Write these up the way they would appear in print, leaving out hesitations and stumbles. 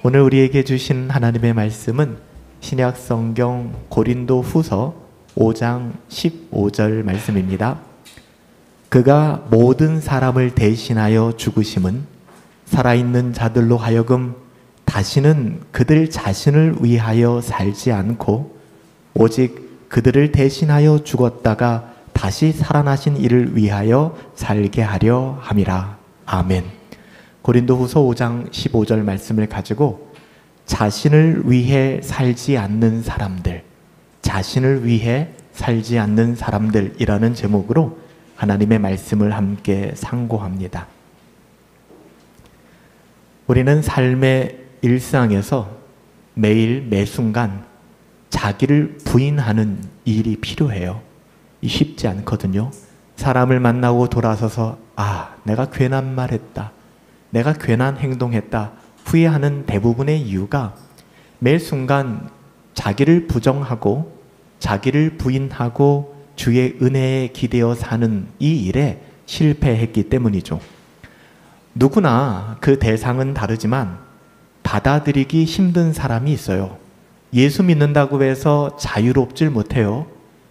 오늘 우리에게 주신 하나님의 말씀은 신약 성경 고린도 후서 5장 15절 말씀입니다. 그가 모든 사람을 대신하여 죽으심은 살아있는 자들로 하여금 다시는 그들 자신을 위하여 살지 않고 오직 그들을 대신하여 죽었다가 다시 살아나신 이를 위하여 살게 하려 함이라. 아멘. 고린도후서 5장 15절 말씀을 가지고 자신을 위해 살지 않는 사람들, 자신을 위해 살지 않는 사람들이라는 제목으로 하나님의 말씀을 함께 상고합니다. 우리는 삶의 일상에서 매일 매순간 자기를 부인하는 일이 필요해요. 쉽지 않거든요. 사람을 만나고 돌아서서 내가 괜한 말 했다, 내가 괜한 행동했다 후회하는 대부분의 이유가 매 순간 자기를 부정하고 자기를 부인하고 주의 은혜에 기대어 사는 이 일에 실패했기 때문이죠. 누구나 그 대상은 다르지만 받아들이기 힘든 사람이 있어요. 예수 믿는다고 해서 자유롭질 못해요.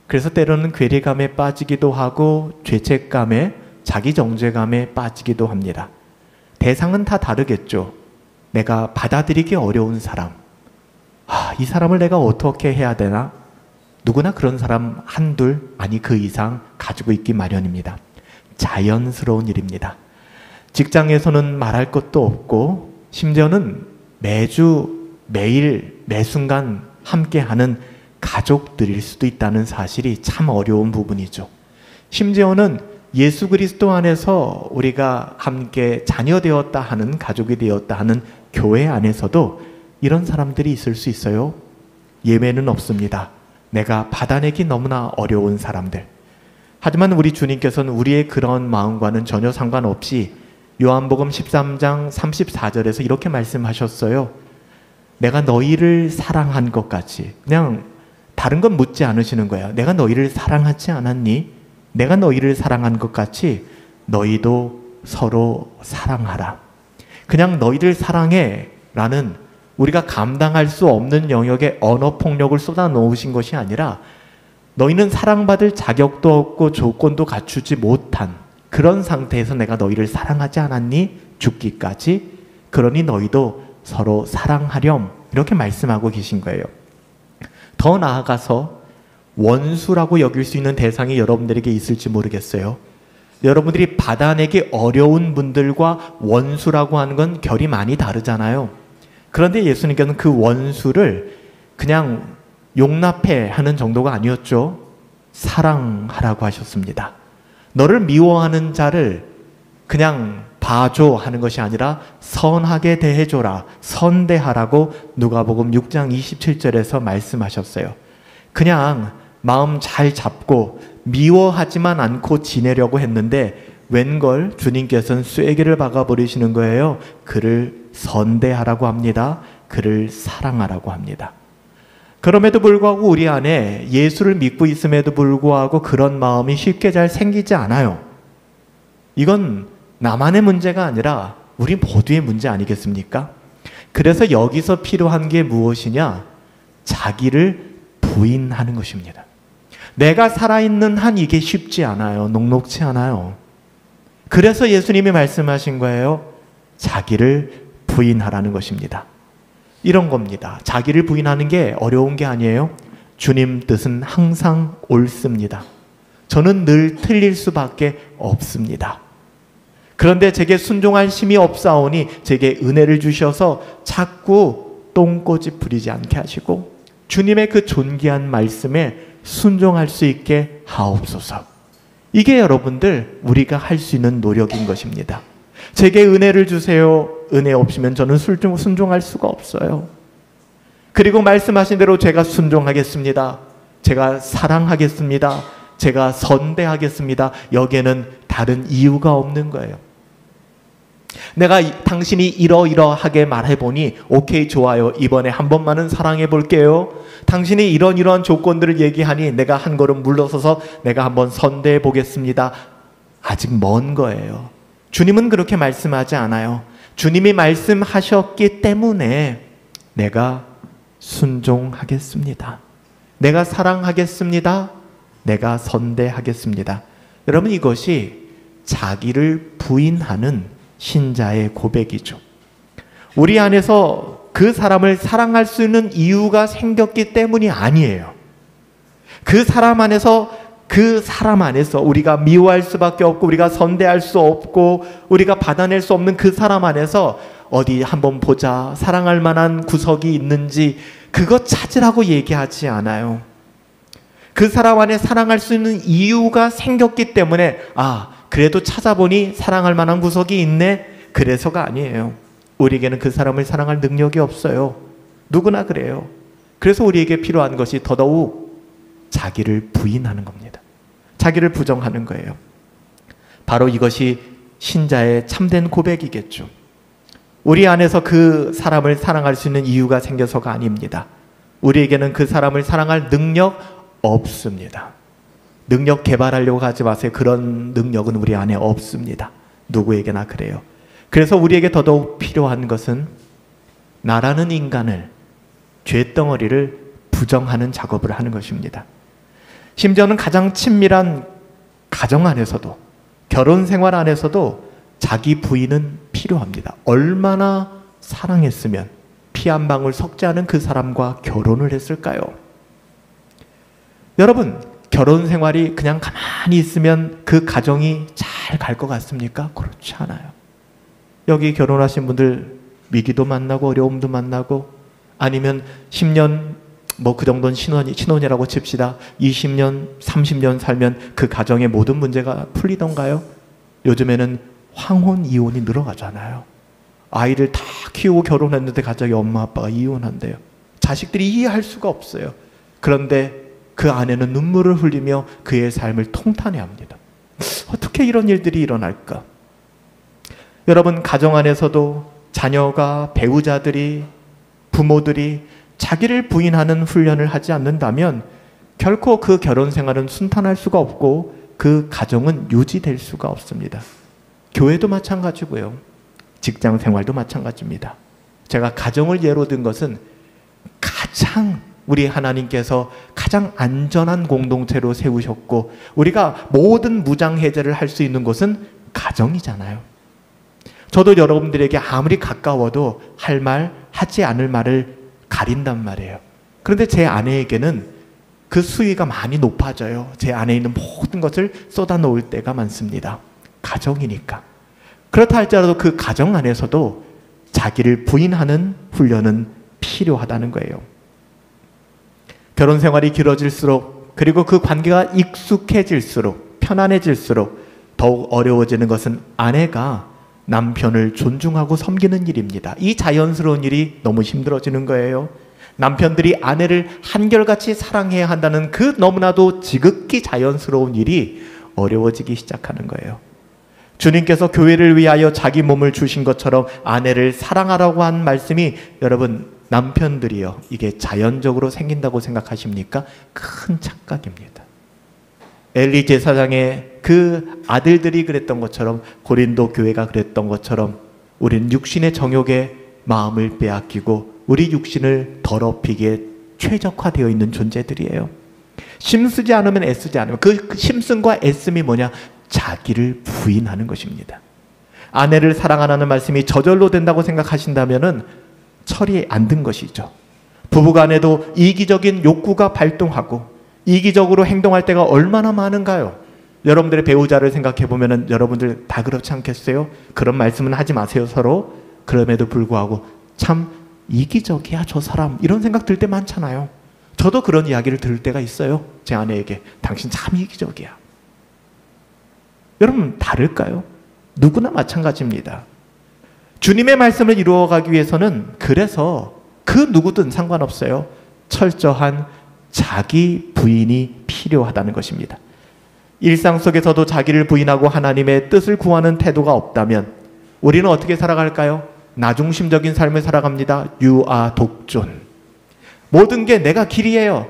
그래서 때로는 괴리감에 빠지기도 하고 죄책감에, 자기 정죄감에 빠지기도 합니다. 대상은 다 다르겠죠. 내가 받아들이기 어려운 사람, 이 사람을 내가 어떻게 해야 되나? 누구나 그런 사람 한둘, 아니 그 이상 가지고 있기 마련입니다. 자연스러운 일입니다. 직장에서는 말할 것도 없고 심지어는 매주, 매일, 매순간 함께하는 가족들일 수도 있다는 사실이 참 어려운 부분이죠. 심지어는 예수 그리스도 안에서 우리가 함께 자녀되었다 하는, 가족이 되었다 하는 교회 안에서도 이런 사람들이 있을 수 있어요. 예외는 없습니다. 내가 받아내기 너무나 어려운 사람들. 하지만 우리 주님께서는 우리의 그런 마음과는 전혀 상관없이 요한복음 13장 34절에서 이렇게 말씀하셨어요. 내가 너희를 사랑한 것 같이. 그냥 다른 건 묻지 않으시는 거예요. 내가 너희를 사랑하지 않았니? 내가 너희를 사랑한 것 같이 너희도 서로 사랑하라. 그냥 너희를 사랑해 라는 우리가 감당할 수 없는 영역에 언어폭력을 쏟아놓으신 것이 아니라 너희는 사랑받을 자격도 없고 조건도 갖추지 못한 그런 상태에서 내가 너희를 사랑하지 않았니? 죽기까지. 그러니 너희도 서로 사랑하렴. 이렇게 말씀하고 계신 거예요. 더 나아가서 원수라고 여길 수 있는 대상이 여러분들에게 있을지 모르겠어요. 여러분들이 받아내기 어려운 분들과 원수라고 하는 건 결이 많이 다르잖아요. 그런데 예수님께서는 그 원수를 그냥 용납해 하는 정도가 아니었죠. 사랑하라고 하셨습니다. 너를 미워하는 자를 그냥 봐줘 하는 것이 아니라 선하게 대해줘라, 선대하라고 누가복음 6장 27절에서 말씀하셨어요. 그냥 마음 잘 잡고 미워하지만 않고 지내려고 했는데 웬걸 주님께서는 쐐기를 박아버리시는 거예요. 그를 선대하라고 합니다. 그를 사랑하라고 합니다. 그럼에도 불구하고 우리 안에 예수를 믿고 있음에도 불구하고 그런 마음이 쉽게 잘 생기지 않아요. 이건 나만의 문제가 아니라 우리 모두의 문제 아니겠습니까? 그래서 여기서 필요한 게 무엇이냐? 자기를 부인하는 것입니다. 내가 살아있는 한 이게 쉽지 않아요. 녹록지 않아요. 그래서 예수님이 말씀하신 거예요. 자기를 부인하라는 것입니다. 이런 겁니다. 자기를 부인하는 게 어려운 게 아니에요. 주님 뜻은 항상 옳습니다. 저는 늘 틀릴 수밖에 없습니다. 그런데 제게 순종할 힘이 없사오니 제게 은혜를 주셔서 자꾸 똥꼬집 부리지 않게 하시고 주님의 그 존귀한 말씀에 순종할 수 있게 하옵소서. 이게 여러분들 우리가 할 수 있는 노력인 것입니다. 제게 은혜를 주세요. 은혜 없이면 저는 순종할 수가 없어요. 그리고 말씀하신 대로 제가 순종하겠습니다. 제가 사랑하겠습니다. 제가 선대하겠습니다. 여기에는 다른 이유가 없는 거예요. 내가 당신이 이러이러하게 말해보니 오케이 좋아요. 이번에 한 번만은 사랑해 볼게요. 당신이 이런 조건들을 얘기하니 내가 한 걸음 물러서서 내가 한번 선대해 보겠습니다. 아직 먼 거예요. 주님은 그렇게 말씀하지 않아요. 주님이 말씀하셨기 때문에 내가 순종하겠습니다. 내가 사랑하겠습니다. 내가 선대하겠습니다. 여러분, 이것이 자기를 부인하는 신자의 고백이죠. 우리 안에서 그 사람을 사랑할 수 있는 이유가 생겼기 때문이 아니에요. 그 사람 안에서 우리가 미워할 수밖에 없고, 우리가 선대할 수 없고, 우리가 받아낼 수 없는 그 사람 안에서 어디 한번 보자, 사랑할 만한 구석이 있는지 그거 찾으라고 얘기하지 않아요. 그 사람 안에 사랑할 수 있는 이유가 생겼기 때문에, 그래도 찾아보니 사랑할 만한 구석이 있네, 그래서가 아니에요. 우리에게는 그 사람을 사랑할 능력이 없어요. 누구나 그래요. 그래서 우리에게 필요한 것이 더더욱 자기를 부인하는 겁니다. 자기를 부정하는 거예요. 바로 이것이 신자의 참된 고백이겠죠. 우리 안에서 그 사람을 사랑할 수 있는 이유가 생겨서가 아닙니다. 우리에게는 그 사람을 사랑할 능력 없습니다. 능력 개발하려고 하지 마세요. 그런 능력은 우리 안에 없습니다. 누구에게나 그래요. 그래서 우리에게 더더욱 필요한 것은 나라는 인간을, 죄덩어리를 부정하는 작업을 하는 것입니다. 심지어는 가장 친밀한 가정 안에서도, 결혼 생활 안에서도 자기 부인은 필요합니다. 얼마나 사랑했으면 피 한 방울 섞지 않은 그 사람과 결혼을 했을까요? 여러분, 결혼 생활이 그냥 가만히 있으면 그 가정이 잘 갈 것 같습니까? 그렇지 않아요. 여기 결혼하신 분들 위기도 만나고 어려움도 만나고, 아니면 10년 그 정도는 신혼이라고 칩시다. 20년, 30년 살면 그 가정의 모든 문제가 풀리던가요? 요즘에는 황혼, 이혼이 늘어가잖아요. 아이를 다 키우고 결혼했는데 갑자기 엄마 아빠가 이혼한대요. 자식들이 이해할 수가 없어요. 그런데 그 아내는 눈물을 흘리며 그의 삶을 통탄해합니다. 어떻게 이런 일들이 일어날까? 여러분, 가정 안에서도 자녀가, 배우자들이, 부모들이 자기를 부인하는 훈련을 하지 않는다면 결코 그 결혼 생활은 순탄할 수가 없고 그 가정은 유지될 수가 없습니다. 교회도 마찬가지고요. 직장 생활도 마찬가지입니다. 제가 가정을 예로 든 것은 가장 우리 하나님께서 가장 안전한 공동체로 세우셨고, 우리가 모든 무장해제를 할 수 있는 곳은 가정이잖아요. 저도 여러분들에게 아무리 가까워도 할 말, 하지 않을 말을 가린단 말이에요. 그런데 제 아내에게는 그 수위가 많이 높아져요. 제 안에 있는 모든 것을 쏟아놓을 때가 많습니다. 가정이니까. 그렇다 할지라도 그 가정 안에서도 자기를 부인하는 훈련은 필요하다는 거예요. 결혼 생활이 길어질수록, 그리고 그 관계가 익숙해질수록, 편안해질수록 더욱 어려워지는 것은 아내가 남편을 존중하고 섬기는 일입니다. 이 자연스러운 일이 너무 힘들어지는 거예요. 남편들이 아내를 한결같이 사랑해야 한다는 그 너무나도 지극히 자연스러운 일이 어려워지기 시작하는 거예요. 주님께서 교회를 위하여 자기 몸을 주신 것처럼 아내를 사랑하라고 한 말씀이, 여러분, 남편들이요, 이게 자연적으로 생긴다고 생각하십니까? 큰 착각입니다. 엘리 제사장의 그 아들들이 그랬던 것처럼, 고린도 교회가 그랬던 것처럼, 우리는 육신의 정욕에 마음을 빼앗기고 우리 육신을 더럽히기에 최적화되어 있는 존재들이에요. 힘쓰지 않으면 애쓰지 않으면, 그 힘씀과 애씀이 뭐냐? 자기를 부인하는 것입니다. 아내를 사랑하라는 말씀이 저절로 된다고 생각하신다면은 철이 안 든 것이죠. 부부간에도 이기적인 욕구가 발동하고 이기적으로 행동할 때가 얼마나 많은가요? 여러분들의 배우자를 생각해 보면은 여러분들 다 그렇지 않겠어요? 그런 말씀은 하지 마세요, 서로. 그럼에도 불구하고 참 이기적이야 저 사람, 이런 생각 들 때 많잖아요. 저도 그런 이야기를 들을 때가 있어요. 제 아내에게 당신 참 이기적이야. 여러분, 다를까요? 누구나 마찬가지입니다. 주님의 말씀을 이루어가기 위해서는 그래서 그 누구든 상관없어요. 철저한 자기 부인이 필요하다는 것입니다. 일상 속에서도 자기를 부인하고 하나님의 뜻을 구하는 태도가 없다면 우리는 어떻게 살아갈까요? 나중심적인 삶을 살아갑니다. 유아 독존. 모든 게 내가 길이에요.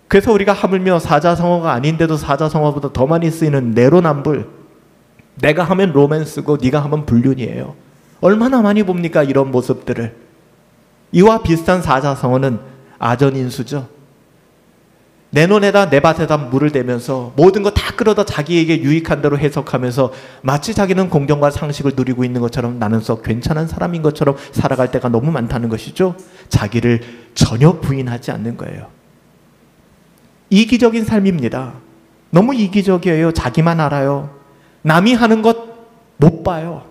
그래서 우리가 하물며 사자성어가 아닌데도 사자성어보다 더 많이 쓰이는 내로남불. 내가 하면 로맨스고 네가 하면 불륜이에요. 얼마나 많이 봅니까? 이런 모습들을. 이와 비슷한 사자성어는 아전인수죠. 내 눈에다 내 밭에다 물을 대면서 모든 거 다 끌어다 자기에게 유익한 대로 해석하면서 마치 자기는 공정과 상식을 누리고 있는 것처럼 나는 썩 괜찮은 사람인 것처럼 살아갈 때가 너무 많다는 것이죠. 자기를 전혀 부인하지 않는 거예요. 이기적인 삶입니다. 너무 이기적이에요. 자기만 알아요. 남이 하는 것 못 봐요.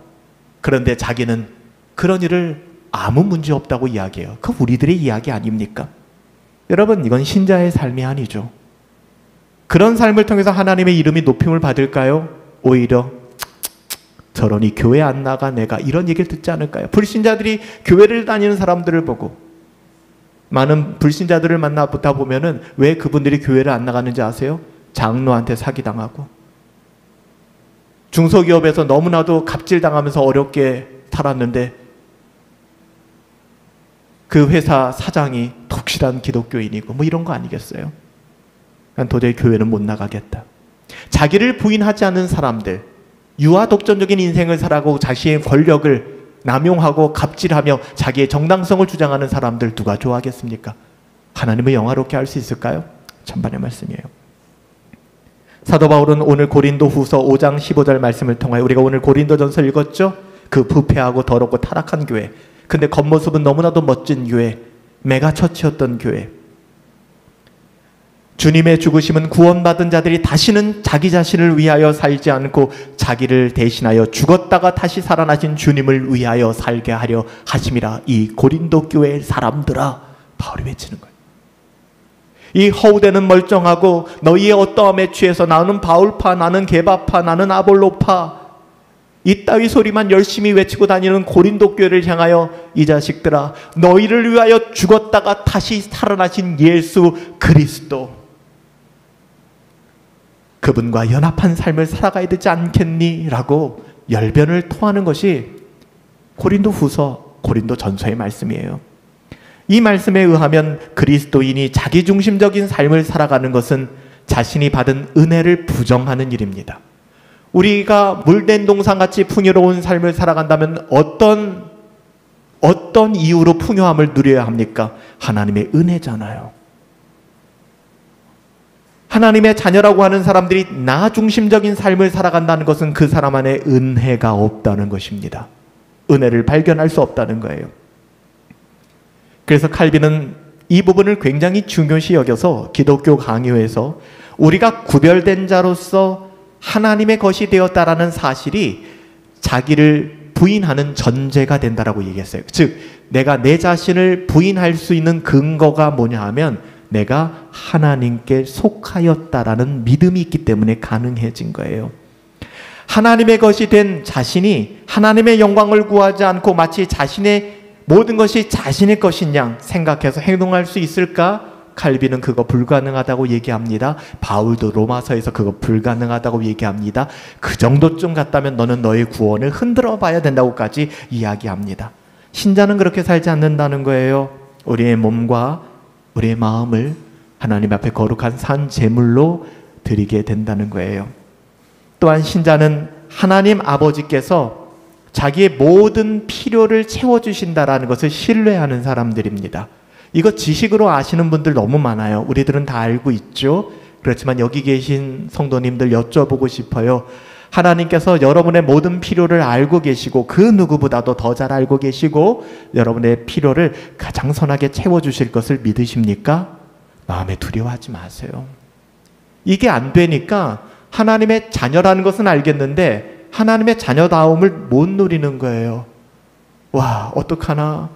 그런데 자기는 그런 일을 아무 문제 없다고 이야기해요. 그 우리들의 이야기 아닙니까? 여러분, 이건 신자의 삶이 아니죠. 그런 삶을 통해서 하나님의 이름이 높임을 받을까요? 오히려 저러니 교회 안 나가 내가, 이런 얘기를 듣지 않을까요? 불신자들이 교회를 다니는 사람들을 보고, 많은 불신자들을 만나보다 보면은 왜 그분들이 교회를 안 나가는지 아세요? 장로한테 사기당하고 중소기업에서 너무나도 갑질당하면서 어렵게 살았는데 그 회사 사장이 독실한 기독교인이고 뭐 이런 거 아니겠어요? 난 도저히 교회는 못 나가겠다. 자기를 부인하지 않는 사람들, 유아 독점적인 인생을 살아가고 자신의 권력을 남용하고 갑질하며 자기의 정당성을 주장하는 사람들 누가 좋아하겠습니까? 하나님을 영화롭게 할 수 있을까요? 천만의 말씀이에요. 사도 바울은 오늘 고린도후서 5장 15절 말씀을 통하여, 우리가 오늘 고린도전서 읽었죠? 그 부패하고 더럽고 타락한 교회, 근데 겉모습은 너무나도 멋진 교회, 메가처치였던 교회, 주님의 죽으심은 구원받은 자들이 다시는 자기 자신을 위하여 살지 않고 자기를 대신하여 죽었다가 다시 살아나신 주님을 위하여 살게 하려 하심이라. 이 고린도 교회의 사람들아, 바울이 외치는 거예요. 이 허우대는 멀쩡하고 너희의 어떠함에 취해서 나는 바울파, 나는 게바파, 나는 아볼로파, 이따위 소리만 열심히 외치고 다니는 고린도 교회를 향하여 이 자식들아, 너희를 위하여 죽었다가 다시 살아나신 예수 그리스도, 그분과 연합한 삶을 살아가야 되지 않겠니? 라고 열변을 토하는 것이 고린도후서, 고린도전서의 말씀이에요. 이 말씀에 의하면 그리스도인이 자기중심적인 삶을 살아가는 것은 자신이 받은 은혜를 부정하는 일입니다. 우리가 물된 동산같이 풍요로운 삶을 살아간다면 어떤 이유로 풍요함을 누려야 합니까? 하나님의 은혜잖아요. 하나님의 자녀라고 하는 사람들이 나 중심적인 삶을 살아간다는 것은 그 사람 안에 은혜가 없다는 것입니다. 은혜를 발견할 수 없다는 거예요. 그래서 칼빈은 이 부분을 굉장히 중요시 여겨서 기독교 강요에서 우리가 구별된 자로서 하나님의 것이 되었다라는 사실이 자기를 부인하는 전제가 된다라고 얘기했어요. 즉, 내가 내 자신을 부인할 수 있는 근거가 뭐냐 하면 내가 하나님께 속하였다라는 믿음이 있기 때문에 가능해진 거예요. 하나님의 것이 된 자신이 하나님의 영광을 구하지 않고 마치 자신의 모든 것이 자신의 것인 양 생각해서 행동할 수 있을까? 칼빈은 그거 불가능하다고 얘기합니다. 바울도 로마서에서 그거 불가능하다고 얘기합니다. 그 정도쯤 갔다면 너는 너의 구원을 흔들어 봐야 된다고까지 이야기합니다. 신자는 그렇게 살지 않는다는 거예요. 우리의 몸과 우리의 마음을 하나님 앞에 거룩한 산 제물로 드리게 된다는 거예요. 또한 신자는 하나님 아버지께서 자기의 모든 필요를 채워주신다라는 것을 신뢰하는 사람들입니다. 이거 지식으로 아시는 분들 너무 많아요. 우리들은 다 알고 있죠. 그렇지만 여기 계신 성도님들 여쭤보고 싶어요. 하나님께서 여러분의 모든 필요를 알고 계시고 그 누구보다도 더 잘 알고 계시고 여러분의 필요를 가장 선하게 채워주실 것을 믿으십니까? 마음에 두려워하지 마세요. 이게 안 되니까 하나님의 자녀라는 것은 알겠는데 하나님의 자녀다움을 못 누리는 거예요. 와, 어떡하나.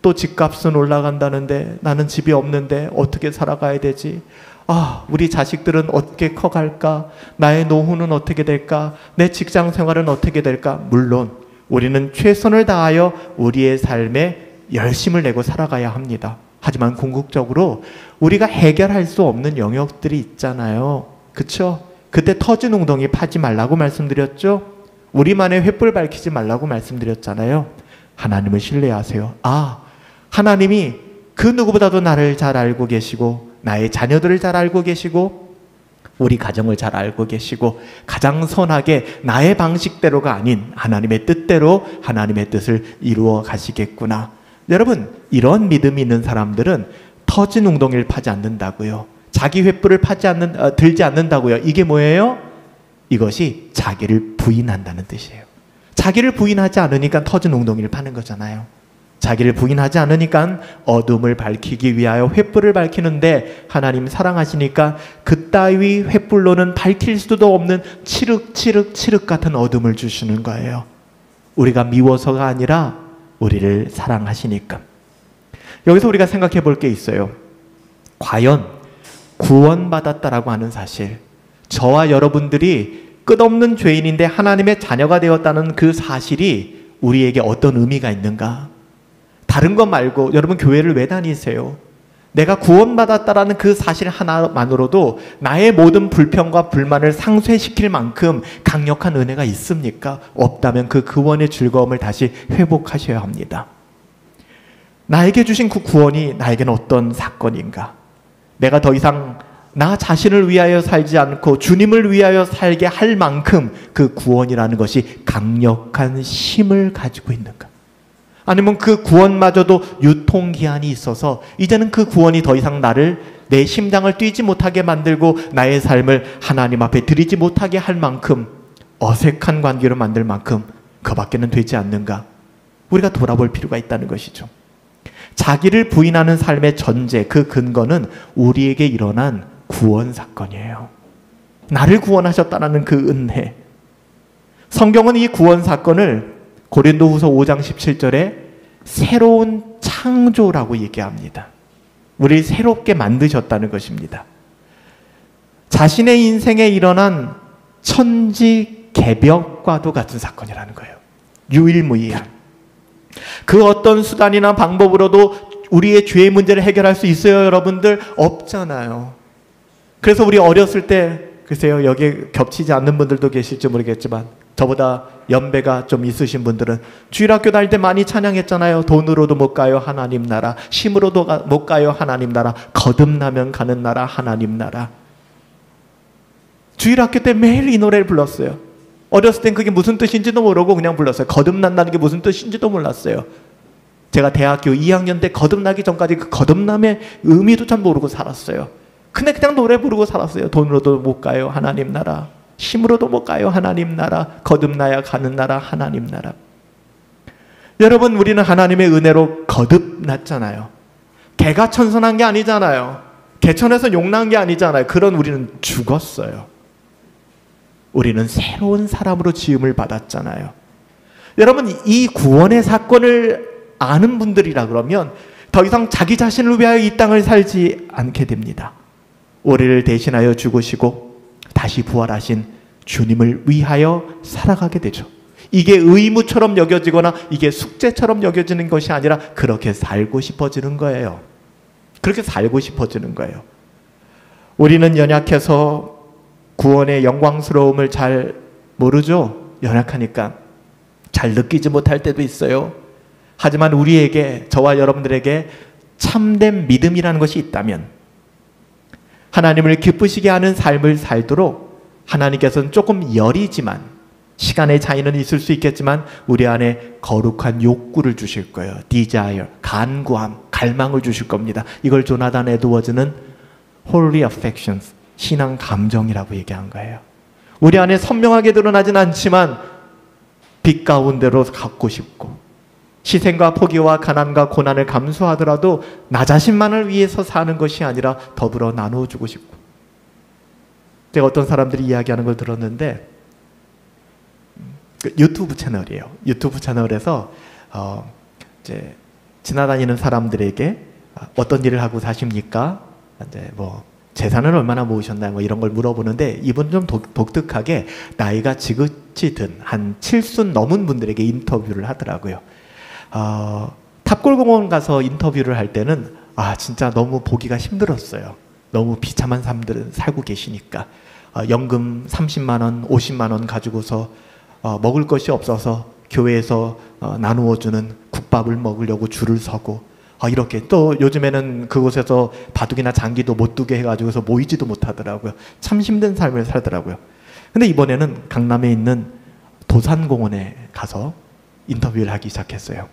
또 집값은 올라간다는데 나는 집이 없는데 어떻게 살아가야 되지? 아, 우리 자식들은 어떻게 커갈까? 나의 노후는 어떻게 될까? 내 직장 생활은 어떻게 될까? 물론 우리는 최선을 다하여 우리의 삶에 열심을 내고 살아가야 합니다. 하지만 궁극적으로 우리가 해결할 수 없는 영역들이 있잖아요. 그쵸? 그때 터진 웅덩이 파지 말라고 말씀드렸죠? 우리만의 횃불 밝히지 말라고 말씀드렸잖아요. 하나님을 신뢰하세요. 아, 하나님이 그 누구보다도 나를 잘 알고 계시고 나의 자녀들을 잘 알고 계시고 우리 가정을 잘 알고 계시고 가장 선하게 나의 방식대로가 아닌 하나님의 뜻대로 하나님의 뜻을 이루어 가시겠구나. 여러분, 이런 믿음이 있는 사람들은 터진 웅덩이를 파지 않는다고요. 자기 횃불을 들지 않는다고요. 이게 뭐예요? 이것이 자기를 부인한다는 뜻이에요. 자기를 부인하지 않으니까 터진 웅덩이를 파는 거잖아요. 자기를 부인하지 않으니까 어둠을 밝히기 위하여 횃불을 밝히는데 하나님 사랑하시니까 그따위 횃불로는 밝힐 수도 없는 칠흑 같은 어둠을 주시는 거예요. 우리가 미워서가 아니라 우리를 사랑하시니까. 여기서 우리가 생각해 볼 게 있어요. 과연 구원받았다라고 하는 사실, 저와 여러분들이 끝없는 죄인인데 하나님의 자녀가 되었다는 그 사실이 우리에게 어떤 의미가 있는가? 다른 것 말고 여러분 교회를 왜 다니세요? 내가 구원받았다라는 그 사실 하나만으로도 나의 모든 불평과 불만을 상쇄시킬 만큼 강력한 은혜가 있습니까? 없다면 그 구원의 즐거움을 다시 회복하셔야 합니다. 나에게 주신 그 구원이 나에게는 어떤 사건인가? 내가 더 이상 나 자신을 위하여 살지 않고 주님을 위하여 살게 할 만큼 그 구원이라는 것이 강력한 힘을 가지고 있는가? 아니면 그 구원마저도 유통기한이 있어서 이제는 그 구원이 더 이상 나를 내 심장을 뛰지 못하게 만들고 나의 삶을 하나님 앞에 드리지 못하게 할 만큼 어색한 관계로 만들 만큼 그밖에는 되지 않는가? 우리가 돌아볼 필요가 있다는 것이죠. 자기를 부인하는 삶의 전제, 그 근거는 우리에게 일어난 구원 사건이에요. 나를 구원하셨다는 그 은혜. 성경은 이 구원 사건을 고린도후서 5장 17절에 새로운 창조라고 얘기합니다. 우리를 새롭게 만드셨다는 것입니다. 자신의 인생에 일어난 천지개벽과도 같은 사건이라는 거예요. 유일무이한. 그 어떤 수단이나 방법으로도 우리의 죄의 문제를 해결할 수 있어요, 여러분들? 없잖아요. 그래서 우리 어렸을 때, 글쎄요, 여기에 겹치지 않는 분들도 계실지 모르겠지만 저보다 연배가 좀 있으신 분들은 주일학교 다닐 때 많이 찬양했잖아요. 돈으로도 못 가요, 하나님 나라. 힘으로도 못 가요, 하나님 나라. 거듭나면 가는 나라, 하나님 나라. 주일학교 때 매일 이 노래를 불렀어요. 어렸을 땐 그게 무슨 뜻인지도 모르고 그냥 불렀어요. 거듭난다는 게 무슨 뜻인지도 몰랐어요. 제가 대학교 2학년 때 거듭나기 전까지 그 거듭남의 의미도 참 모르고 살았어요. 근데 그냥 노래 부르고 살았어요. 돈으로도 못 가요, 하나님 나라. 힘으로도 못 가요, 하나님 나라. 거듭나야 가는 나라, 하나님 나라. 여러분, 우리는 하나님의 은혜로 거듭났잖아요. 개가 천선한 게 아니잖아요. 개천에서 용난 게 아니잖아요. 그런 우리는 죽었어요. 우리는 새로운 사람으로 지음을 받았잖아요. 여러분, 이 구원의 사건을 아는 분들이라 그러면 더 이상 자기 자신을 위하여 이 땅을 살지 않게 됩니다. 우리를 대신하여 죽으시고 다시 부활하신 주님을 위하여 살아가게 되죠. 이게 의무처럼 여겨지거나 이게 숙제처럼 여겨지는 것이 아니라 그렇게 살고 싶어지는 거예요. 그렇게 살고 싶어지는 거예요. 우리는 연약해서 구원의 영광스러움을 잘 모르죠. 연약하니까 잘 느끼지 못할 때도 있어요. 하지만 우리에게, 저와 여러분들에게 참된 믿음이라는 것이 있다면, 하나님을 기쁘시게 하는 삶을 살도록 하나님께서는 조금 여리지만, 시간의 차이는 있을 수 있겠지만 우리 안에 거룩한 욕구를 주실 거예요. desire, 간구함, 갈망을 주실 겁니다. 이걸 조나단 에드워즈는 holy affections, 신앙 감정이라고 얘기한 거예요. 우리 안에 선명하게 드러나진 않지만 빛 가운데로 갖고 싶고, 희생과 포기와 가난과 고난을 감수하더라도 나 자신만을 위해서 사는 것이 아니라 더불어 나누어주고 싶고. 제가 어떤 사람들이 이야기하는 걸 들었는데, 유튜브 채널이에요. 유튜브 채널에서 이제 지나다니는 사람들에게 어떤 일을 하고 사십니까? 이제 뭐 재산을 얼마나 모으셨나요? 뭐 이런 걸 물어보는데, 이분 좀 독특하게 나이가 지긋이 든 한 7순 넘은 분들에게 인터뷰를 하더라고요. 탑골공원 가서 인터뷰를 할 때는 진짜 너무 보기가 힘들었어요. 너무 비참한 사람들은 살고 계시니까. 연금 30만 원, 50만 원 가지고서 먹을 것이 없어서 교회에서 나누어주는 국밥을 먹으려고 줄을 서고, 이렇게 또 요즘에는 그곳에서 바둑이나 장기도 못 두게 해가지고서 모이지도 못하더라고요. 참 힘든 삶을 살더라고요. 근데 이번에는 강남에 있는 도산공원에 가서 인터뷰를 하기 시작했어요.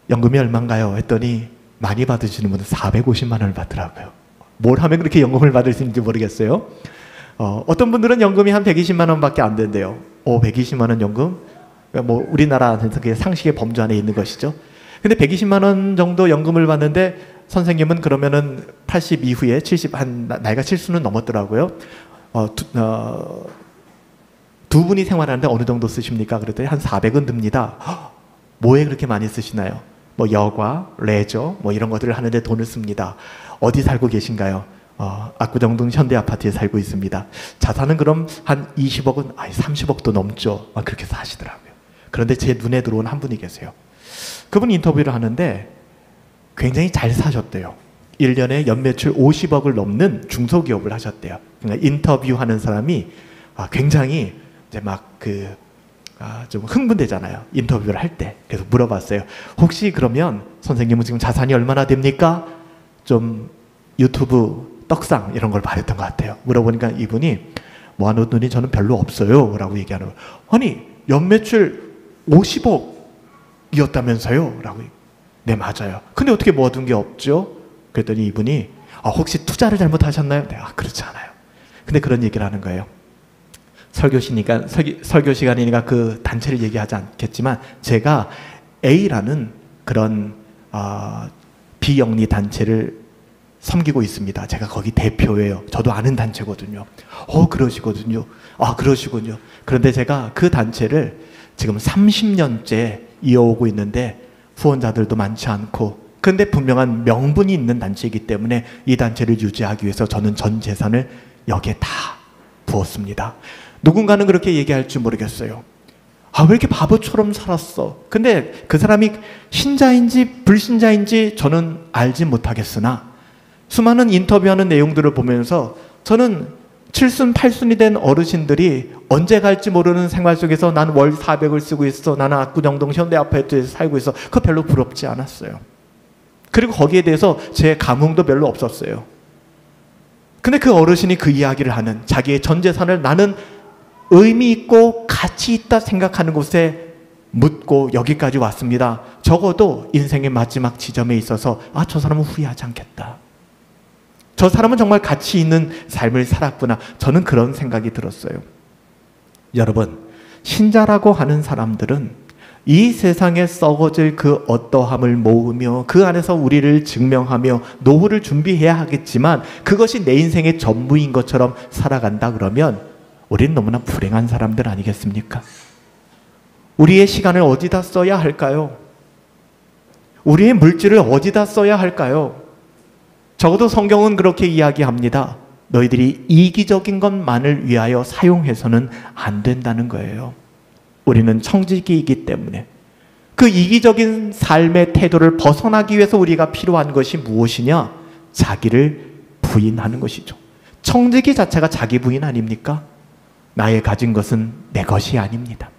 연금이 얼마인가요? 했더니 많이 받으시는 분은 450만 원을 받더라고요. 뭘 하면 그렇게 연금을 받을 수 있는지 모르겠어요. 어떤 분들은 연금이 한 120만 원밖에 안 된대요. 120만 원 연금? 뭐 우리나라에서 그게 상식의 범주 안에 있는 것이죠. 근데 120만 원 정도 연금을 받는데 선생님은 그러면은 80 이후에 70, 나이가 70은 넘었더라고요. 두 분이 생활하는데 어느 정도 쓰십니까? 그랬더니 한 400은 듭니다. 뭐에 그렇게 많이 쓰시나요? 뭐 여가, 레저, 뭐 이런 것들을 하는데 돈을 씁니다. 어디 살고 계신가요? 압구정동 현대아파트에 살고 있습니다. 자산은 그럼 한 20억은, 30억도 넘죠. 그렇게 사시더라고요. 그런데 제 눈에 들어온 한 분이 계세요. 그분 인터뷰를 하는데 굉장히 잘 사셨대요. 1년에 연매출 50억을 넘는 중소기업을 하셨대요. 그러니까 인터뷰하는 사람이 굉장히 이제 좀 흥분되잖아요. 인터뷰를 할 때. 그래서 물어봤어요. 혹시 그러면 선생님은 지금 자산이 얼마나 됩니까? 좀 유튜브 떡상 이런 걸 말했던 것 같아요. 물어보니까 이분이 모아놓은 돈이 저는 별로 없어요 라고 얘기하는 거예요. 아니 연매출 50억이었다면서요? 라고. 네 맞아요. 근데 어떻게 모아둔 게 없죠? 그랬더니 이분이 혹시 투자를 잘못하셨나요? 네, 그렇지 않아요. 근데 그런 얘기를 하는 거예요. 설교 시간이니까 그 단체를 얘기하지 않겠지만 제가 A라는 그런 비영리 단체를 섬기고 있습니다. 제가 거기 대표예요. 저도 아는 단체거든요. 그러시거든요. 그러시군요. 그런데 제가 그 단체를 지금 30년째 이어오고 있는데 후원자들도 많지 않고 근데 분명한 명분이 있는 단체이기 때문에 이 단체를 유지하기 위해서 저는 전 재산을 여기에 다 부었습니다. 누군가는 그렇게 얘기할지 모르겠어요. 왜 이렇게 바보처럼 살았어? 근데 그 사람이 신자인지 불신자인지 저는 알지 못하겠으나 수많은 인터뷰하는 내용들을 보면서 저는 7순 8순이 된 어르신들이 언제 갈지 모르는 생활 속에서 나는 월 400을 쓰고 있어. 나는 압구정동 현대아파트에서 살고 있어. 그거 별로 부럽지 않았어요. 그리고 거기에 대해서 제 감흥도 별로 없었어요. 근데 그 어르신이 그 이야기를 하는 자기의 전 재산을 나는 의미 있고 가치 있다 생각하는 곳에 묻고 여기까지 왔습니다. 적어도 인생의 마지막 지점에 있어서 저 사람은 후회하지 않겠다. 저 사람은 정말 가치 있는 삶을 살았구나. 저는 그런 생각이 들었어요. 여러분, 신자라고 하는 사람들은 이 세상에 썩어질 그 어떠함을 모으며 그 안에서 우리를 증명하며 노후를 준비해야 하겠지만 그것이 내 인생의 전부인 것처럼 살아간다 그러면 우리는 너무나 불행한 사람들 아니겠습니까? 우리의 시간을 어디다 써야 할까요? 우리의 물질을 어디다 써야 할까요? 적어도 성경은 그렇게 이야기합니다. 너희들이 이기적인 것만을 위하여 사용해서는 안 된다는 거예요. 우리는 청지기이기 때문에 그 이기적인 삶의 태도를 벗어나기 위해서 우리가 필요한 것이 무엇이냐? 자기를 부인하는 것이죠. 청지기 자체가 자기 부인 아닙니까? 나의 가진 것은 내 것이 아닙니다.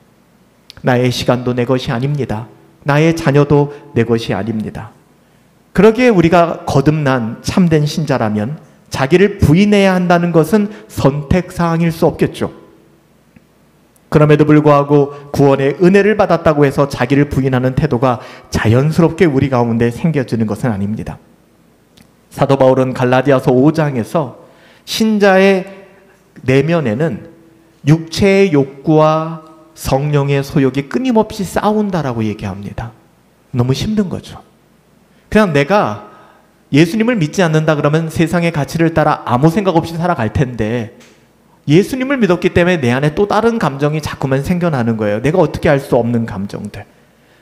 나의 시간도 내 것이 아닙니다. 나의 자녀도 내 것이 아닙니다. 그러기에 우리가 거듭난 참된 신자라면 자기를 부인해야 한다는 것은 선택사항일 수 없겠죠. 그럼에도 불구하고 구원의 은혜를 받았다고 해서 자기를 부인하는 태도가 자연스럽게 우리 가운데 생겨지는 것은 아닙니다. 사도 바울은 갈라디아서 5장에서 신자의 내면에는 육체의 욕구와 성령의 소욕이 끊임없이 싸운다라고 얘기합니다. 너무 힘든 거죠. 그냥 내가 예수님을 믿지 않는다 그러면 세상의 가치를 따라 아무 생각 없이 살아갈 텐데 예수님을 믿었기 때문에 내 안에 또 다른 감정이 자꾸만 생겨나는 거예요. 내가 어떻게 알 수 없는 감정들.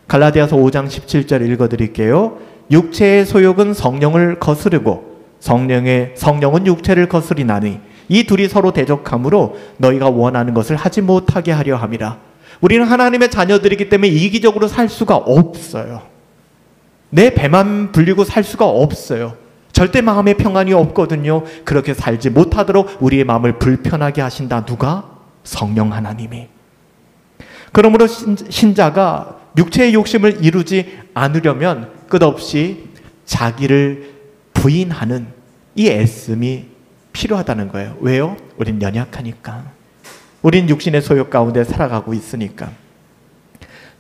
갈라디아서 5장 17절 읽어드릴게요. 육체의 소욕은 성령을 거스르고 성령은 육체를 거스리나니 이 둘이 서로 대적하므로 너희가 원하는 것을 하지 못하게 하려 함이라. 우리는 하나님의 자녀들이기 때문에 이기적으로 살 수가 없어요. 내 배만 불리고 살 수가 없어요. 절대 마음의 평안이 없거든요. 그렇게 살지 못하도록 우리의 마음을 불편하게 하신다. 누가? 성령 하나님이. 그러므로 신자가 육체의 욕심을 이루지 않으려면 끝없이 자기를 부인하는 이 애씀이 필요하다는 거예요. 왜요? 우린 연약하니까. 우린 육신의 소욕 가운데 살아가고 있으니까.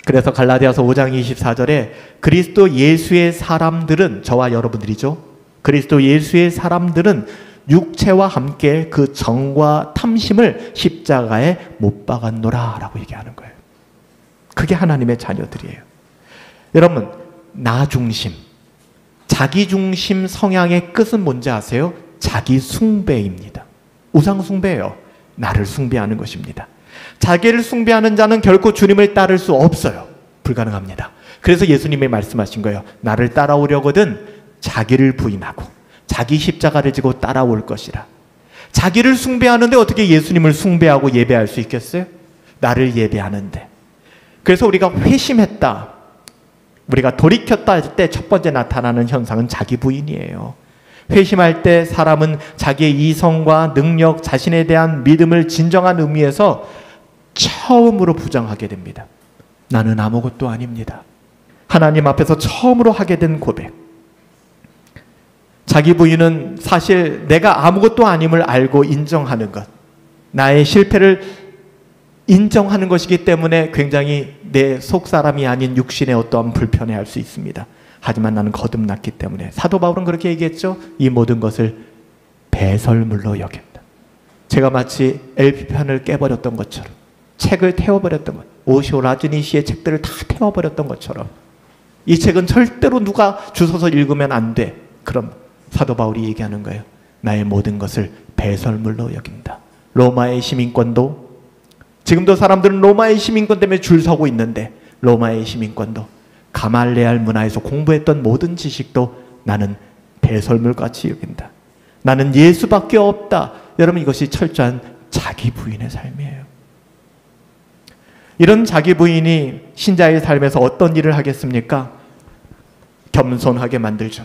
그래서 갈라디아서 5장 24절에 그리스도 예수의 사람들은, 저와 여러분들이죠. 그리스도 예수의 사람들은 육체와 함께 그 정과 탐심을 십자가에 못 박았노라 라고 얘기하는 거예요. 그게 하나님의 자녀들이에요. 여러분, 나 중심, 자기 중심 성향의 끝은 뭔지 아세요? 자기 숭배입니다. 우상 숭배예요. 나를 숭배하는 것입니다. 자기를 숭배하는 자는 결코 주님을 따를 수 없어요. 불가능합니다. 그래서 예수님이 말씀하신 거예요. 나를 따라오려거든 자기를 부인하고 자기 십자가를 지고 따라올 것이라. 자기를 숭배하는데 어떻게 예수님을 숭배하고 예배할 수 있겠어요? 나를 예배하는데. 그래서 우리가 회심했다, 우리가 돌이켰다 할 때 첫 번째 나타나는 현상은 자기 부인이에요. 회심할 때 사람은 자기의 이성과 능력, 자신에 대한 믿음을 진정한 의미에서 처음으로 부정하게 됩니다. 나는 아무것도 아닙니다. 하나님 앞에서 처음으로 하게 된 고백. 자기 부인은 사실 내가 아무것도 아님을 알고 인정하는 것, 나의 실패를 인정하는 것이기 때문에 굉장히 내 속사람이 아닌 육신의 어떠한 불편해할 수 있습니다. 하지만 나는 거듭났기 때문에, 사도 바울은 그렇게 얘기했죠. 이 모든 것을 배설물로 여긴다. 제가 마치 LP판을 깨버렸던 것처럼, 책을 태워버렸던 것, 오시오 라즈니시의 책들을 다 태워버렸던 것처럼, 이 책은 절대로 누가 주워서 읽으면 안 돼. 그럼 사도 바울이 얘기하는 거예요. 나의 모든 것을 배설물로 여긴다. 로마의 시민권도, 지금도 사람들은 로마의 시민권 때문에 줄 서고 있는데, 로마의 시민권도, 가말레알 문화에서 공부했던 모든 지식도 나는 배설물같이 여긴다. 나는 예수밖에 없다. 여러분, 이것이 철저한 자기 부인의 삶이에요. 이런 자기 부인이 신자의 삶에서 어떤 일을 하겠습니까? 겸손하게 만들죠.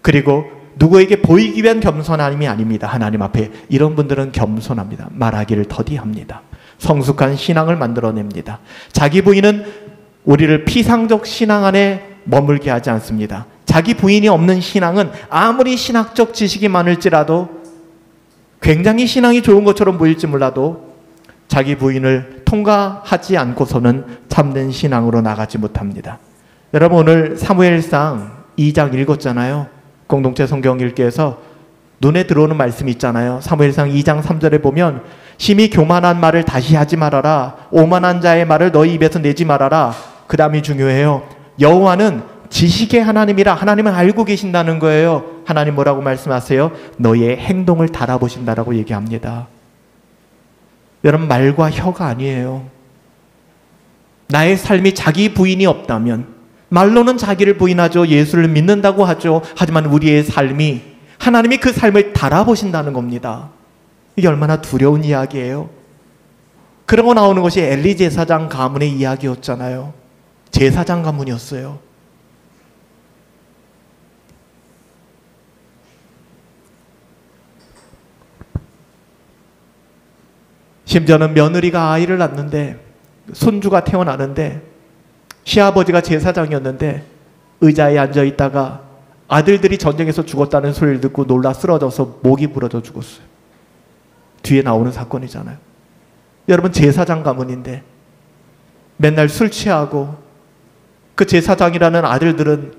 그리고 누구에게 보이기 위한 겸손함이 아닙니다. 하나님 앞에 이런 분들은 겸손합니다. 말하기를 더디합니다. 성숙한 신앙을 만들어냅니다. 자기 부인은 우리를 피상적 신앙 안에 머물게 하지 않습니다. 자기 부인이 없는 신앙은 아무리 신학적 지식이 많을지라도, 굉장히 신앙이 좋은 것처럼 보일지 몰라도 자기 부인을 통과하지 않고서는 참된 신앙으로 나가지 못합니다. 여러분, 오늘 사무엘상 2장 읽었잖아요. 공동체 성경 읽기에서 눈에 들어오는 말씀이 있잖아요. 사무엘상 2장 3절에 보면 심히 교만한 말을 다시 하지 말아라. 오만한 자의 말을 너희 입에서 내지 말아라. 그 다음이 중요해요. 여호와는 지식의 하나님이라. 하나님은 알고 계신다는 거예요. 하나님 뭐라고 말씀하세요? 너희의 행동을 달아보신다라고 얘기합니다. 여러분, 말과 혀가 아니에요. 나의 삶이 자기 부인이 없다면, 말로는 자기를 부인하죠. 예수를 믿는다고 하죠. 하지만 우리의 삶이, 하나님이 그 삶을 달아보신다는 겁니다. 이게 얼마나 두려운 이야기예요. 그러고 나오는 것이 엘리 제사장 가문의 이야기였잖아요. 제사장 가문이었어요. 심지어는 며느리가 아이를 낳는데, 손주가 태어나는데, 시아버지가 제사장이었는데 의자에 앉아있다가 아들들이 전쟁에서 죽었다는 소리를 듣고 놀라 쓰러져서 목이 부러져 죽었어요. 뒤에 나오는 사건이잖아요. 여러분, 제사장 가문인데 맨날 술 취하고, 그 제사장이라는 아들들은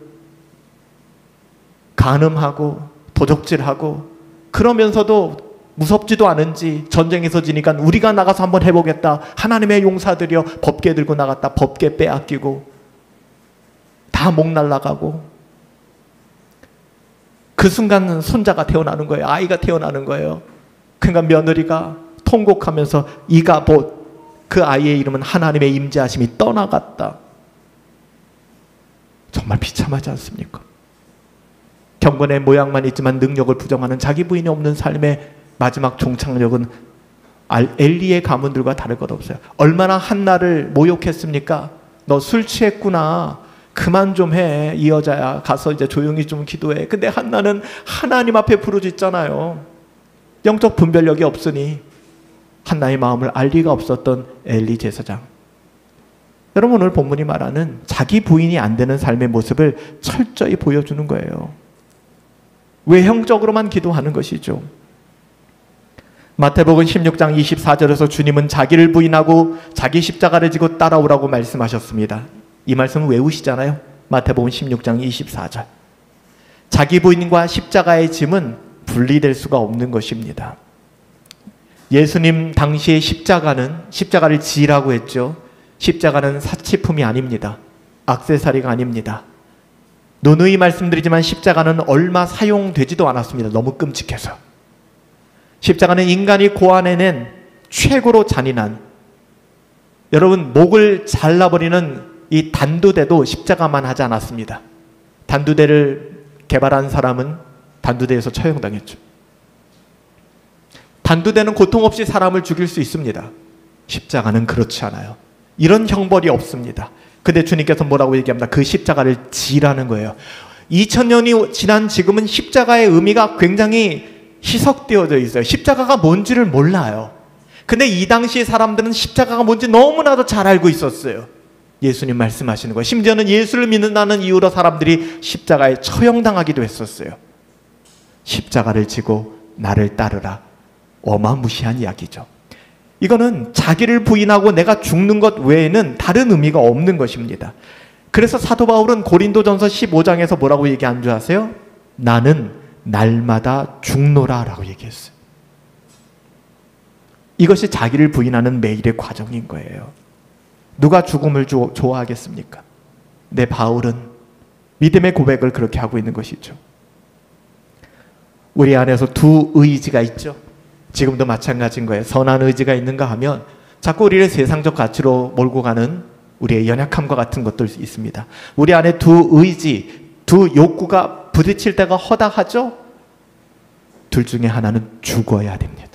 간음하고 도적질하고, 그러면서도 무섭지도 않은지 전쟁에서 지니까 우리가 나가서 한번 해보겠다. 하나님의 용사들이여, 법궤 들고 나갔다. 법궤 빼앗기고 다 목 날라가고, 그 순간 손자가 태어나는 거예요. 아이가 태어나는 거예요. 그러니까 며느리가 통곡하면서 이가봇, 그 아이의 이름은 하나님의 임재하심이 떠나갔다. 정말 비참하지 않습니까? 경건의 모양만 있지만 능력을 부정하는 자기 부인이 없는 삶의 마지막 종착역은 엘리의 가문들과 다를 것 없어요. 얼마나 한나를 모욕했습니까? 너 술 취했구나. 그만 좀 해. 이 여자야. 가서 이제 조용히 좀 기도해. 근데 한나는 하나님 앞에 부르짖잖아요. 영적 분별력이 없으니 한나의 마음을 알 리가 없었던 엘리 제사장. 여러분, 오늘 본문이 말하는 자기 부인이 안 되는 삶의 모습을 철저히 보여주는 거예요. 외형적으로만 기도하는 것이죠. 마태복음 16장 24절에서 주님은 자기를 부인하고 자기 십자가를 지고 따라오라고 말씀하셨습니다. 이 말씀 외우시잖아요. 마태복음 16장 24절. 자기 부인과 십자가의 짐은 분리될 수가 없는 것입니다. 예수님 당시의 십자가를 지라고 했죠. 십자가는 사치품이 아닙니다. 액세서리가 아닙니다. 누누이 말씀드리지만 십자가는 얼마 사용되지도 않았습니다. 너무 끔찍해서. 십자가는 인간이 고안해낸 최고로 잔인한, 여러분, 목을 잘라버리는 이 단두대도 십자가만 하지 않았습니다. 단두대를 개발한 사람은 단두대에서 처형당했죠. 단두대는 고통 없이 사람을 죽일 수 있습니다. 십자가는 그렇지 않아요. 이런 형벌이 없습니다. 근데 주님께서 뭐라고 얘기합니다. 그 십자가를 지라는 거예요. 2000년이 지난 지금은 십자가의 의미가 굉장히 희석되어져 있어요. 십자가가 뭔지를 몰라요. 근데 이 당시 사람들은 십자가가 뭔지 너무나도 잘 알고 있었어요. 예수님 말씀하시는 거예요. 심지어는 예수를 믿는다는 이유로 사람들이 십자가에 처형당하기도 했었어요. 십자가를 지고 나를 따르라. 어마무시한 이야기죠. 이거는 자기를 부인하고 내가 죽는 것 외에는 다른 의미가 없는 것입니다. 그래서 사도 바울은 고린도전서 15장에서 뭐라고 얘기한 줄 아세요? 나는 날마다 죽노라 라고 얘기했어요. 이것이 자기를 부인하는 매일의 과정인 거예요. 누가 죽음을 좋아하겠습니까? 내 바울은 믿음의 고백을 그렇게 하고 있는 것이죠. 우리 안에서 두 의지가 있죠. 지금도 마찬가지인 거예요. 선한 의지가 있는가 하면 자꾸 우리를 세상적 가치로 몰고 가는 우리의 연약함과 같은 것들 있습니다. 우리 안에 두 의지, 두 욕구가 부딪힐 때가 허다하죠? 둘 중에 하나는 죽어야 됩니다.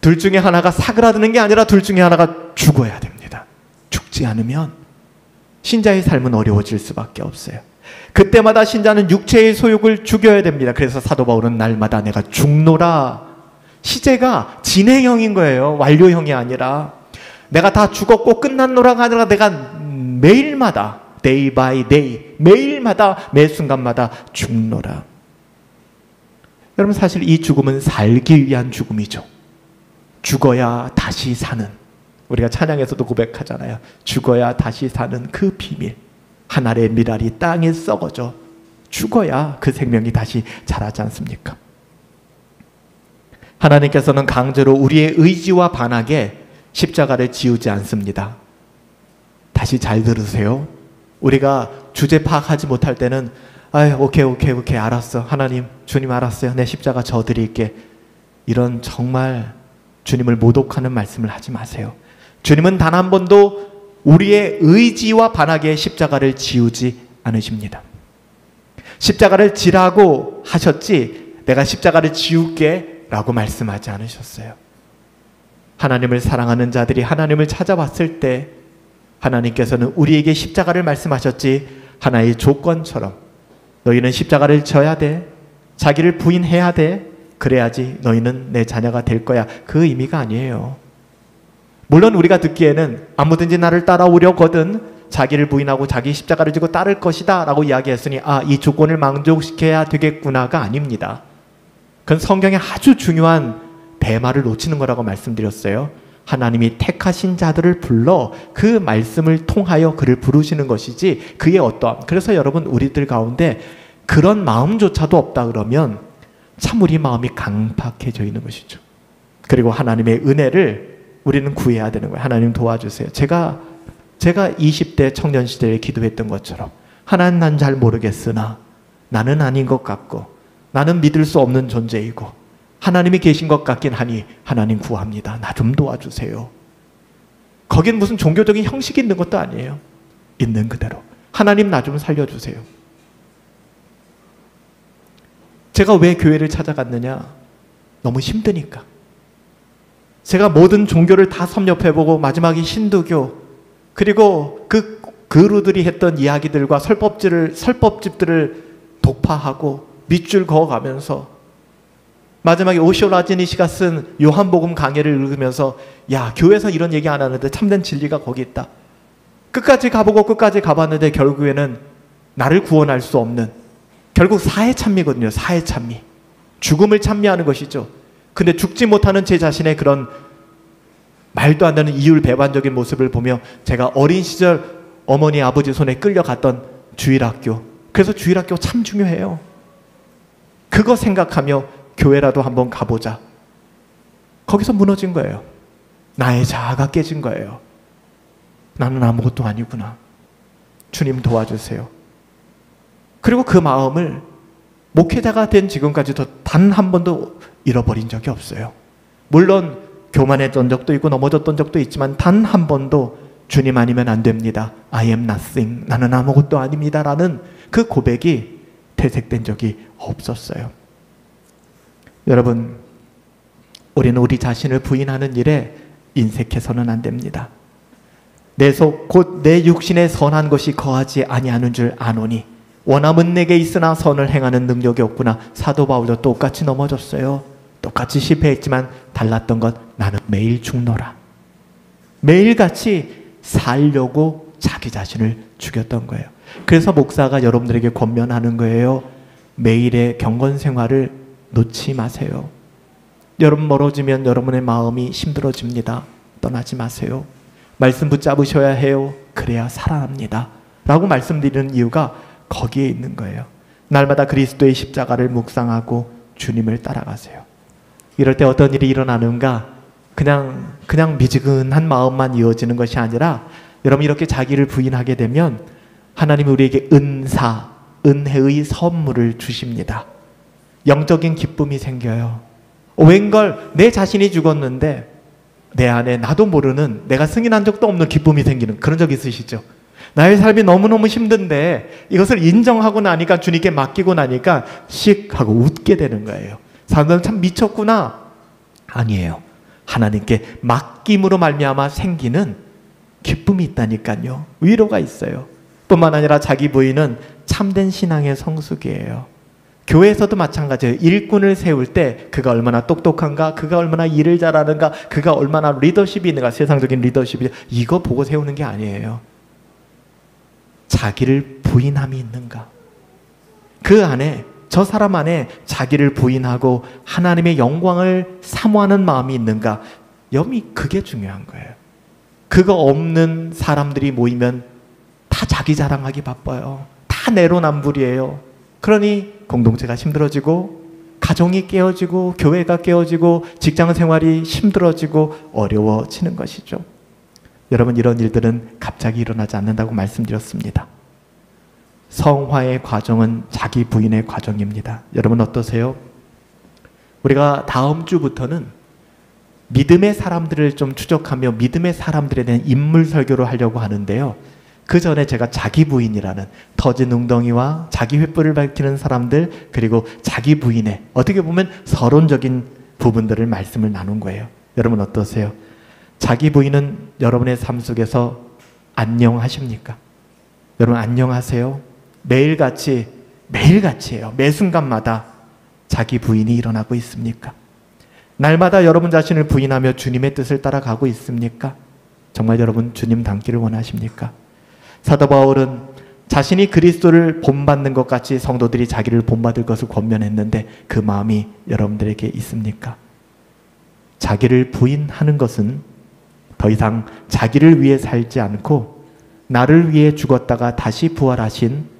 둘 중에 하나가 사그라드는 게 아니라 둘 중에 하나가 죽어야 됩니다. 죽지 않으면 신자의 삶은 어려워질 수밖에 없어요. 그때마다 신자는 육체의 소욕을 죽여야 됩니다. 그래서 사도 바울은 날마다 내가 죽노라. 시제가 진행형인 거예요. 완료형이 아니라. 내가 다 죽었고 끝났노라가 아니라 내가 매일마다 day by day, 매일마다 매 순간마다 죽노라. 여러분, 사실 이 죽음은 살기 위한 죽음이죠. 죽어야 다시 사는, 우리가 찬양에서도 고백하잖아요. 죽어야 다시 사는 그 비밀. 한 알의 밀알이 땅에 썩어져 죽어야 그 생명이 다시 자라지 않습니까? 하나님께서는 강제로 우리의 의지와 반하게 십자가를 지우지 않습니다. 다시 잘 들으세요. 우리가 주제 파악하지 못할 때는 오케이 알았어. 하나님, 주님 알았어요. 내 십자가 져드릴게. 이런 정말 주님을 모독하는 말씀을 하지 마세요. 주님은 단 한 번도 우리의 의지와 반하게 십자가를 지우지 않으십니다. 십자가를 지라고 하셨지 내가 십자가를 지울게 라고 말씀하지 않으셨어요. 하나님을 사랑하는 자들이 하나님을 찾아왔을 때 하나님께서는 우리에게 십자가를 말씀하셨지 하나의 조건처럼 너희는 십자가를 져야 돼. 자기를 부인해야 돼. 그래야지 너희는 내 자녀가 될 거야. 그 의미가 아니에요. 물론 우리가 듣기에는 아무든지 나를 따라오려거든 자기를 부인하고 자기 십자가를 지고 따를 것이다 라고 이야기했으니 이 조건을 만족시켜야 되겠구나가 아닙니다. 그건 성경의 아주 중요한 대마를 놓치는 거라고 말씀드렸어요. 하나님이 택하신 자들을 불러 그 말씀을 통하여 그를 부르시는 것이지 그의 어떠함. 그래서 여러분, 우리들 가운데 그런 마음조차도 없다 그러면 참 우리 마음이 강팍해져 있는 것이죠. 그리고 하나님의 은혜를 우리는 구해야 되는 거예요. 하나님 도와주세요. 제가 20대 청년 시절에 기도했던 것처럼 하나님, 난 잘 모르겠으나 나는 아닌 것 같고 나는 믿을 수 없는 존재이고 하나님이 계신 것 같긴 하니 하나님 구합니다. 나 좀 도와주세요. 거긴 무슨 종교적인 형식이 있는 것도 아니에요. 있는 그대로 하나님, 나 좀 살려주세요. 제가 왜 교회를 찾아갔느냐? 너무 힘드니까. 제가 모든 종교를 다 섭렵해보고 마지막에 힌두교, 그리고 그 그루들이 했던 이야기들과 설법집들을 독파하고 밑줄 그어가면서 마지막에 오쇼 라지니시가 쓴 요한복음 강해를 읽으면서 야, 교회에서 이런 얘기 안 하는데 참된 진리가 거기 있다. 끝까지 가보고 끝까지 가봤는데 결국에는 나를 구원할 수 없는, 결국 사해 찬미거든요. 사해 찬미. 죽음을 찬미하는 것이죠. 근데 죽지 못하는 제 자신의 그런 말도 안 되는 이율배반적인 모습을 보며 제가 어린 시절 어머니 아버지 손에 끌려갔던 주일학교, 그래서 주일학교 참 중요해요. 그거 생각하며 교회라도 한번 가보자. 거기서 무너진 거예요. 나의 자아가 깨진 거예요. 나는 아무것도 아니구나. 주님 도와주세요. 그리고 그 마음을 목회자가 된 지금까지도 단 한 번도 잃어버린 적이 없어요. 물론 교만했던 적도 있고 넘어졌던 적도 있지만 단 한 번도 주님 아니면 안 됩니다. I am nothing. 나는 아무것도 아닙니다. 라는 그 고백이 퇴색된 적이 없었어요. 여러분, 우리는 우리 자신을 부인하는 일에 인색해서는 안 됩니다. 내 속 곧 내 육신에 선한 것이 거하지 아니하는 줄 아노니 원함은 내게 있으나 선을 행하는 능력이 없구나. 사도 바울도 똑같이 넘어졌어요. 똑같이 실패했지만 달랐던 것, 나는 매일 죽노라. 매일같이 살려고 자기 자신을 죽였던 거예요. 그래서 목사가 여러분들에게 권면하는 거예요. 매일의 경건 생활을 놓지 마세요. 여러분 멀어지면 여러분의 마음이 힘들어집니다. 떠나지 마세요. 말씀 붙잡으셔야 해요. 그래야 살아납니다. 라고 말씀드리는 이유가 거기에 있는 거예요. 날마다 그리스도의 십자가를 묵상하고 주님을 따라가세요. 이럴 때 어떤 일이 일어나는가? 그냥 미지근한 마음만 이어지는 것이 아니라 여러분 이렇게 자기를 부인하게 되면 하나님이 우리에게 은사, 은혜의 선물을 주십니다. 영적인 기쁨이 생겨요. 웬걸 내 자신이 죽었는데 내 안에 나도 모르는, 내가 승인한 적도 없는 기쁨이 생기는 그런 적 있으시죠? 나의 삶이 너무너무 힘든데 이것을 인정하고 나니까, 주님께 맡기고 나니까 씩 하고 웃게 되는 거예요. 사람들은 참 미쳤구나. 아니에요. 하나님께 맡김으로 말미암아 생기는 기쁨이 있다니까요. 위로가 있어요. 뿐만 아니라 자기 부인은 참된 신앙의 성숙이에요. 교회에서도 마찬가지예요. 일꾼을 세울 때 그가 얼마나 똑똑한가, 그가 얼마나 일을 잘하는가, 그가 얼마나 리더십이 있는가, 세상적인 리더십이, 이거 보고 세우는 게 아니에요. 자기를 부인함이 있는가, 그 안에, 저 사람 안에 자기를 부인하고 하나님의 영광을 사모하는 마음이 있는가, 여미 그게 중요한 거예요. 그거 없는 사람들이 모이면 다 자기 자랑하기 바빠요. 다 내로남불이에요. 그러니 공동체가 힘들어지고, 가정이 깨어지고, 교회가 깨어지고, 직장 생활이 힘들어지고 어려워지는 것이죠. 여러분, 이런 일들은 갑자기 일어나지 않는다고 말씀드렸습니다. 성화의 과정은 자기 부인의 과정입니다. 여러분 어떠세요? 우리가 다음 주부터는 믿음의 사람들을 좀 추적하며 믿음의 사람들에 대한 인물 설교를 하려고 하는데요. 그 전에 제가 자기 부인이라는 터진 웅덩이와 자기 횃불을 밝히는 사람들, 그리고 자기 부인의 어떻게 보면 서론적인 부분들을 말씀을 나눈 거예요. 여러분 어떠세요? 자기 부인은 여러분의 삶 속에서 안녕하십니까? 여러분 안녕하세요? 매일같이요. 매 순간마다 자기 부인이 일어나고 있습니까? 날마다 여러분 자신을 부인하며 주님의 뜻을 따라가고 있습니까? 정말 여러분 주님 닮기를 원하십니까? 사도 바울은 자신이 그리스도를 본받는 것 같이 성도들이 자기를 본받을 것을 권면했는데 그 마음이 여러분들에게 있습니까? 자기를 부인하는 것은 더 이상 자기를 위해 살지 않고 나를 위해 죽었다가 다시 부활하신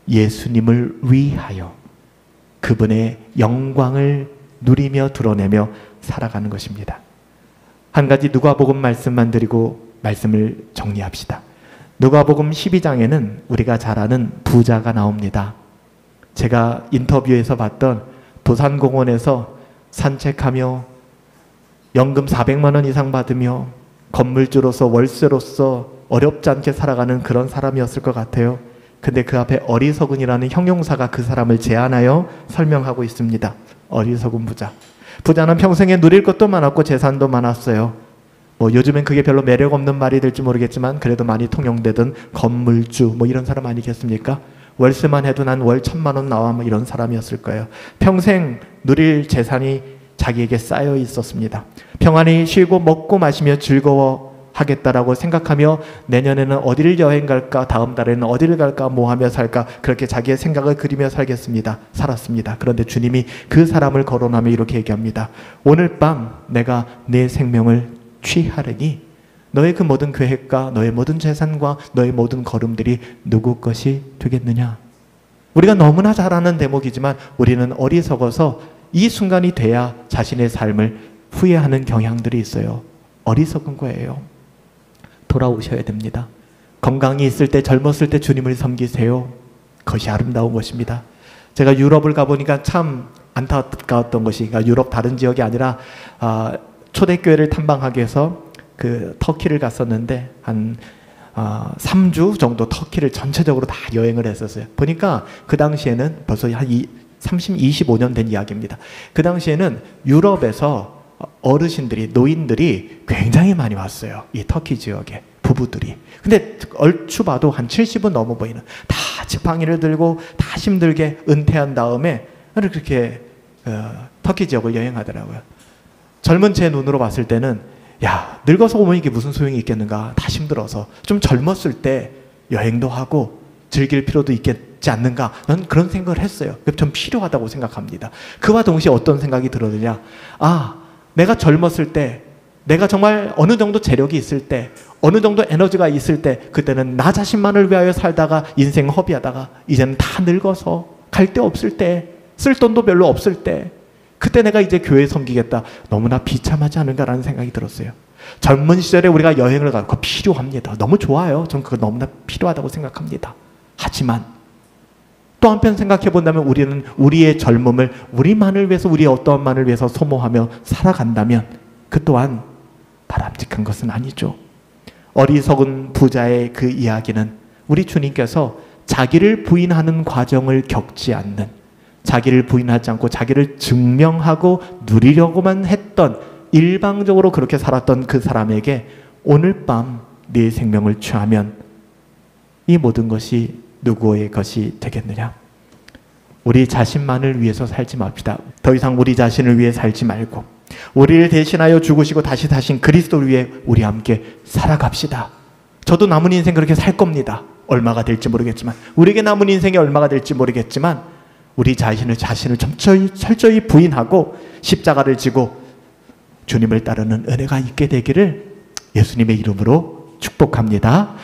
예수님을 위하여 그분의 영광을 누리며 드러내며 살아가는 것입니다. 한 가지 누가복음 말씀만 드리고 말씀을 정리합시다. 누가복음 12장에는 우리가 잘 아는 부자가 나옵니다. 제가 인터뷰에서 봤던 도산공원에서 산책하며 연금 400만 원 이상 받으며 건물주로서 월세로서 어렵지 않게 살아가는 그런 사람이었을 것 같아요. 근데 그 앞에 어리석은이라는 형용사가 그 사람을 제안하여 설명하고 있습니다. 어리석은 부자. 부자는 평생에 누릴 것도 많았고 재산도 많았어요. 요즘엔 그게 별로 매력 없는 말이 될지 모르겠지만 그래도 많이 통용되던 건물주 이런 사람 아니겠습니까? 월세만 해도 난 월 1,000만 원 나와 이런 사람이었을 거예요. 평생 누릴 재산이 자기에게 쌓여 있었습니다. 평안히 쉬고 먹고 마시며 즐거워 하겠다라고 생각하며 내년에는 어디를 여행 갈까, 다음 달에는 어디를 갈까, 뭐 하며 살까, 그렇게 자기의 생각을 그리며 살았습니다. 그런데 주님이 그 사람을 거론하며 이렇게 얘기합니다. 오늘 밤 내가 네 생명을 취하려니 너의 그 모든 계획과 너의 모든 재산과 너의 모든 걸음들이 누구 것이 되겠느냐. 우리가 너무나 잘 아는 대목이지만 우리는 어리석어서 이 순간이 돼야 자신의 삶을 후회하는 경향들이 있어요. 어리석은 거예요. 돌아오셔야 됩니다. 건강이 있을 때, 젊었을 때 주님을 섬기세요. 그것이 아름다운 것입니다. 제가 유럽을 가보니까 참 안타까웠던 것이, 그러니까 유럽 다른 지역이 아니라 초대교회를 탐방하기 위해서 그 터키를 갔었는데 한 3주 정도 터키를 전체적으로 다 여행을 했었어요. 보니까 그 당시에는 벌써 한 25년 된 이야기입니다. 그 당시에는 유럽에서 어르신들이, 노인들이 굉장히 많이 왔어요. 이 터키 지역에 부부들이. 근데 얼추 봐도 한 70은 넘어 보이는, 다 지팡이를 들고 다 힘들게 은퇴한 다음에 그렇게 터키 지역을 여행하더라고요. 젊은 제 눈으로 봤을 때는 야, 늙어서 오면 이게 무슨 소용이 있겠는가, 다 힘들어서 좀 젊었을 때 여행도 하고 즐길 필요도 있겠지 않는가, 난 그런 생각을 했어요. 좀 필요하다고 생각합니다. 그와 동시에 어떤 생각이 들었느냐, 내가 젊었을 때, 내가 정말 어느 정도 재력이 있을 때, 어느 정도 에너지가 있을 때, 그때는 나 자신만을 위하여 살다가 인생 허비하다가 이제는 다 늙어서 갈 데 없을 때, 쓸 돈도 별로 없을 때, 그때 내가 이제 교회 섬기겠다, 너무나 비참하지 않은가라는 생각이 들었어요. 젊은 시절에 우리가 여행을 가고 그거 필요합니다. 너무 좋아요. 전 그거 너무나 필요하다고 생각합니다. 하지만 또 한편 생각해 본다면 우리는 우리의 젊음을 우리만을 위해서, 우리의 어떠한만을 위해서 소모하며 살아간다면 그 또한 바람직한 것은 아니죠. 어리석은 부자의 그 이야기는 우리 주님께서 자기를 부인하는 과정을 겪지 않는, 자기를 부인하지 않고 자기를 증명하고 누리려고만 했던, 일방적으로 그렇게 살았던 그 사람에게 오늘 밤 네 생명을 취하면 이 모든 것이 누구의 것이 되겠느냐. 우리 자신만을 위해서 살지 맙시다. 더 이상 우리 자신을 위해 살지 말고 우리를 대신하여 죽으시고 다시 사신 그리스도를 위해 우리 함께 살아갑시다. 저도 남은 인생 그렇게 살 겁니다. 얼마가 될지 모르겠지만, 우리에게 남은 인생이 얼마가 될지 모르겠지만 우리 자신을 철저히 부인하고 십자가를 지고 주님을 따르는 은혜가 있게 되기를 예수님의 이름으로 축복합니다.